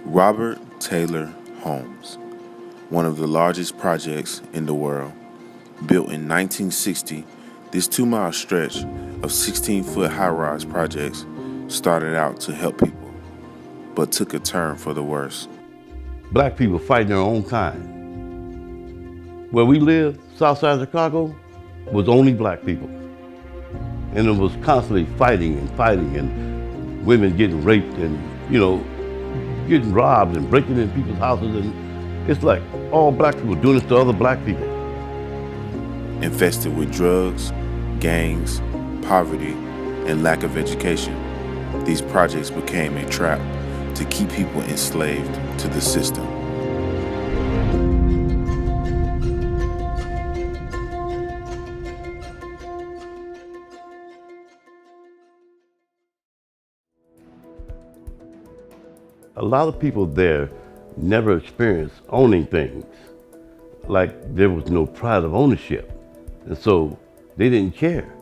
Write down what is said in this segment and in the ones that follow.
Robert Taylor Homes, one of the largest projects in the world. Built in 1960, this 2-mile stretch of 16-foot high-rise projects started out to help people, but took a turn for the worse. Black people fighting their own kind. Where we live, south side of Chicago, was only black people. And it was constantly fighting and women getting raped and, getting robbed and breaking in people's houses. And it's like all black people doing this to other black people. Infested with drugs, gangs, poverty, and lack of education, these projects became a trap to keep people enslaved to the system. A lot of people there never experienced owning things. Like there was no pride of ownership. And so they didn't care.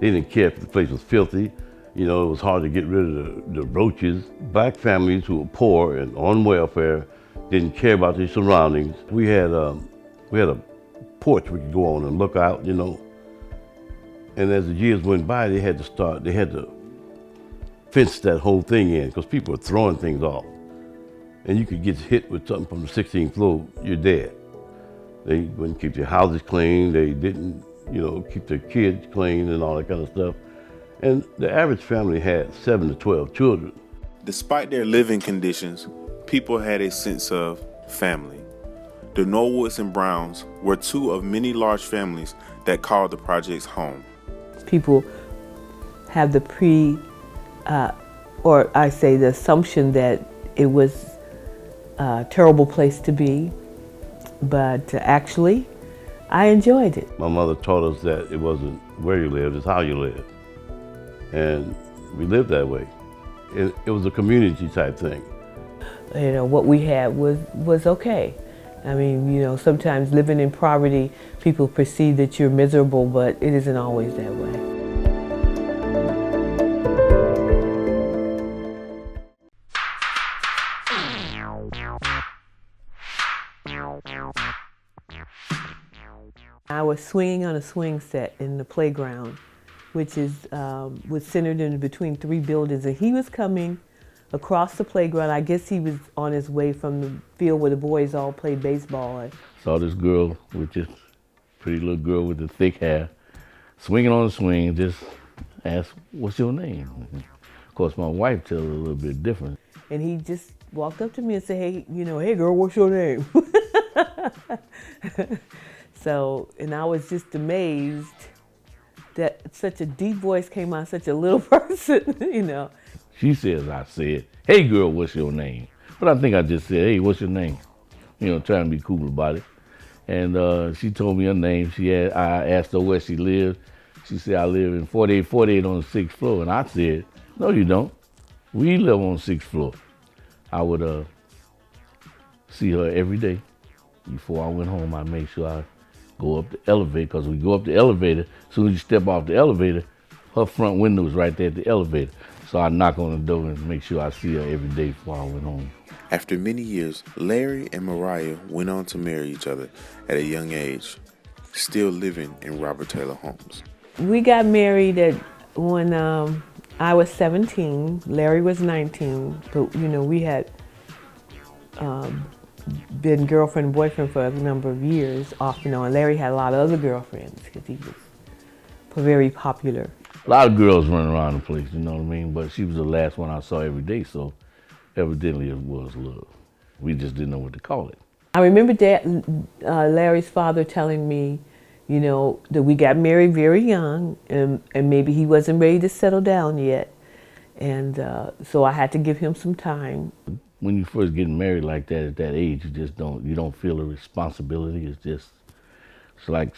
They didn't care if the place was filthy. It was hard to get rid of the roaches. Black families who were poor and on welfare didn't care about their surroundings. We had a porch we could go on and look out, And as the years went by, they had to fence that whole thing in because people were throwing things off. And you could get hit with something from the 16th floor, you're dead. They wouldn't keep their houses clean. They didn't, keep their kids clean and all that kind of stuff. And the average family had 7 to 12 children. Despite their living conditions, people had a sense of family. The Norwoods and Browns were two of many large families that called the projects home. People have the the assumption that it was a terrible place to be, but actually, I enjoyed it. My mother taught us that it wasn't where you lived, it's how you lived. And we lived that way. It was a community type thing. What we had was okay. I mean, sometimes living in poverty, people perceive that you're miserable, but it isn't always that way. I was swinging on a swing set in the playground, which was centered in between 3 buildings, and he was coming across the playground. I guess he was on his way from the field where the boys all played baseball. Saw this girl with this pretty little girl with the thick hair, swinging on a swing, just asked, "What's your name?" Of course, my wife tells a little bit different. And he just walked up to me and said, "Hey, hey girl, what's your name?" And I was just amazed that such a deep voice came out of such a little person, She says I said, "Hey girl, what's your name?" But I think I just said, "Hey, what's your name?" Trying to be cool about it. And she told me her name. I asked her where she lived. She said, "I live in 4848 on the 6th floor." And I said, "No, you don't. We live on the 6th floor." I would see her every day. Before I went home, I made sure I go up the elevator, because we go up the elevator, as soon as you step off the elevator, her front window was right there at the elevator. So I knock on the door and make sure I see her every day before I went home. After many years, Larry and Mariah went on to marry each other at a young age, still living in Robert Taylor Homes. We got married when I was 17, Larry was 19, but we had been girlfriend and boyfriend for a number of years, off and on. Larry had a lot of other girlfriends because he was very popular. A lot of girls running around the place, you know what I mean? But she was the last one I saw every day, so evidently it was love. We just didn't know what to call it. I remember Larry's father telling me, that we got married very young and maybe he wasn't ready to settle down yet. And so I had to give him some time. When you first get married like that at that age, you don't feel the responsibility. It's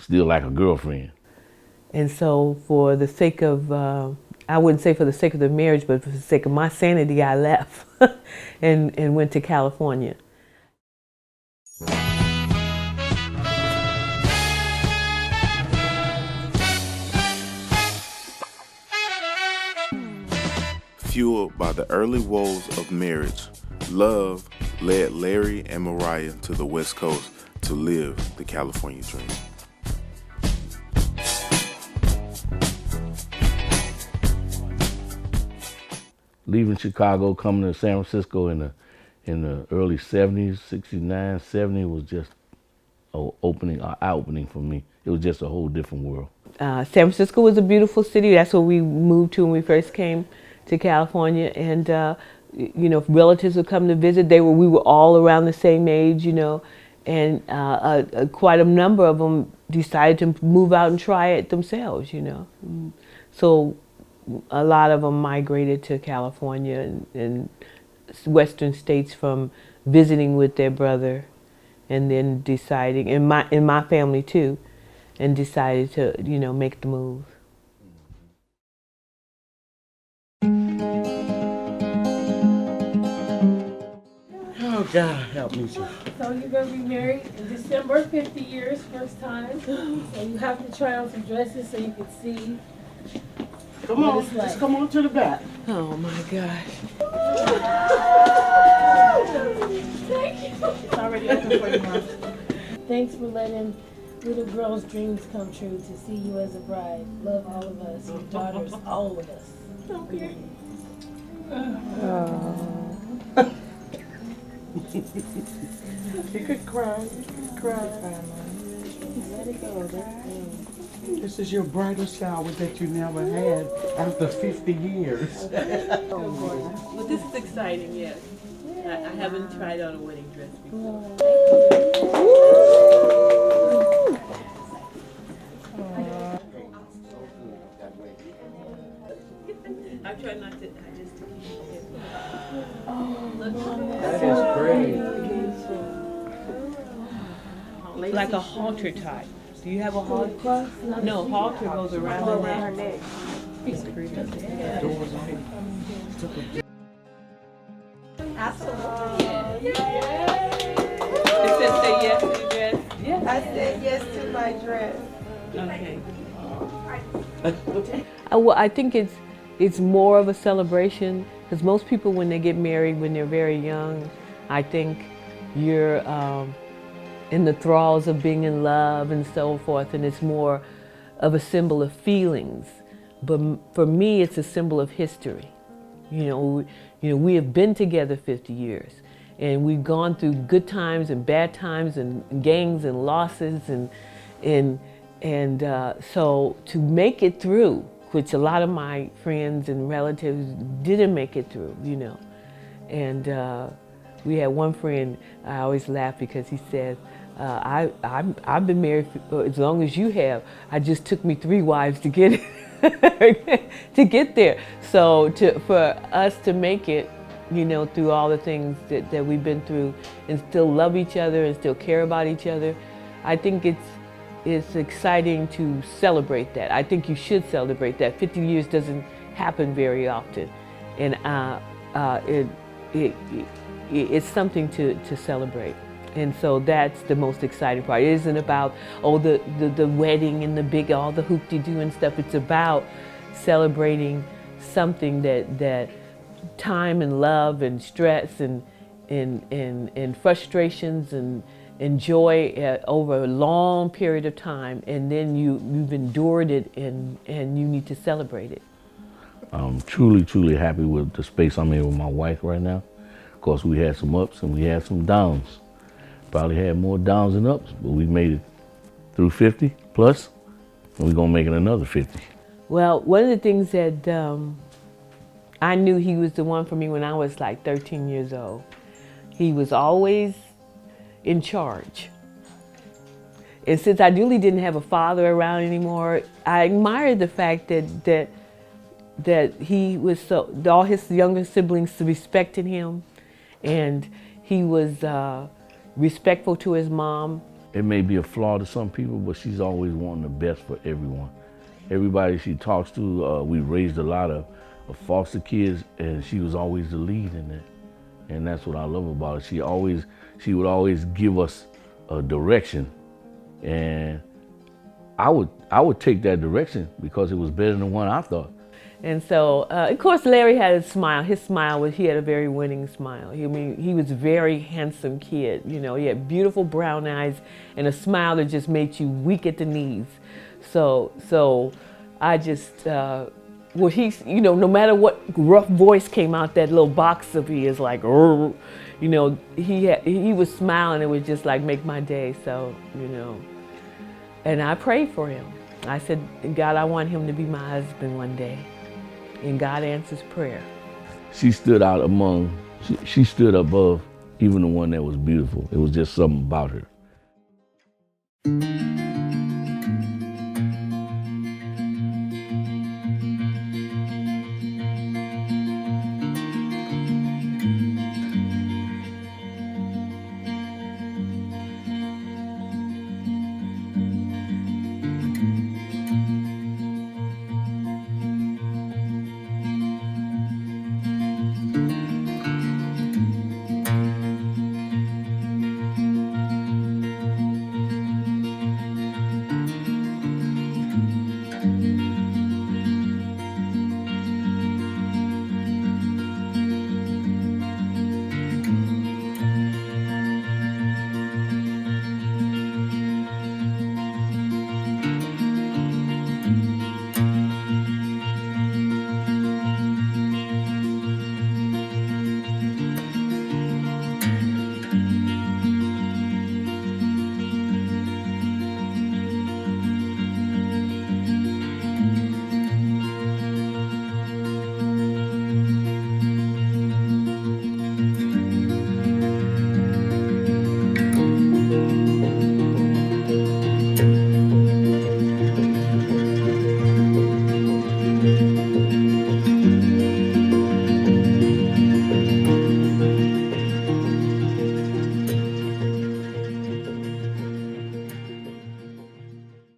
still like a girlfriend. And so for the sake of, I wouldn't say for the sake of the marriage, but for the sake of my sanity, I left and went to California. Fueled by the early woes of marriage, Love led Larry and Mariah to the West Coast to live the California dream. Leaving Chicago, coming to San Francisco in the early 70s, 69, 70 was just an eye-opening for me. It was just a whole different world. San Francisco was a beautiful city. That's where we moved to when we first came to California. And, you know, relatives would come to visit. We were all around the same age, you know, and quite a number of them decided to move out and try it themselves, you know. So a lot of them migrated to California and western states from visiting with their brother, and then deciding, in my family too, and decided to, you know, make the move. Oh God, help me, Jesus. So you're gonna be married in December, 50 years, first time. So you have to try on some dresses so you can see. Come on, What it's like. just come on to the back. Oh my gosh. Thank you. It's already open for you, Mom. Thanks for letting little girls' dreams come true to see you as a bride. Love all of us, your daughters, all of us. Okay. You could cry, you could cry. Let it go. Let it go. This is your bridal shower that you never had after 50 years. Well, this is exciting, yes. I haven't tried on a wedding dress before. I try not to, I just to keep it. That is great. Like a halter tie. Do you have a halter? No, halter goes around her neck. It says say yes to the dress? Yeah. I said yes to my dress. Okay. Well, I think it's more of a celebration, because most people, when they get married when they're very young, I think you're in the thralls of being in love and so forth, and it's more of a symbol of feelings. But for me, it's a symbol of history. You know, we have been together 50 years, and we've gone through good times and bad times and gains and losses, and so to make it through, which a lot of my friends and relatives didn't make it through, you know. And we had one friend, I always laugh because he said, I've been married for as long as you have. It just took me 3 wives to get to get there. So for us to make it, you know, through all the things that we've been through, and still love each other and still care about each other, I think it's exciting to celebrate that. I think you should celebrate that. 50 years doesn't happen very often, and it's something to celebrate. And so that's the most exciting part. It isn't about, oh, the wedding and all the hoop-de-doo and stuff. It's about celebrating something that time and love and stress and frustrations and joy over a long period of time, and then you've endured it, and you need to celebrate it. I'm truly, truly happy with the space I'm in with my wife right now. Of course, we had some ups and we had some downs. Probably had more downs than ups, but we made it through 50 plus, and we're gonna make it another 50. Well, one of the things that I knew he was the one for me when I was like 13 years old. He was always in charge. And since I really didn't have a father around anymore, I admired the fact that he was all his younger siblings respected him, and he was respectful to his mom. It may be a flaw to some people, but she's always wanting the best for everyone. Everybody she talks to, we raised a lot of foster kids, and she was always the lead in that. And that's what I love about her. She would always give us a direction, and I would take that direction because it was better than one I thought. And so, of course, Larry had a smile. His smile was, he had a very winning smile. I mean, he was a very handsome kid. You know, he had beautiful brown eyes and a smile that just made you weak at the knees. So I just, well, he's, you know, no matter what rough voice came out that little box of his, like, you know, he was smiling. It was just like make my day. So, you know, and I prayed for him. I said, God, I want him to be my husband one day. And God answers prayer. She stood out among, she stood above even the one that was beautiful. It was just something about her.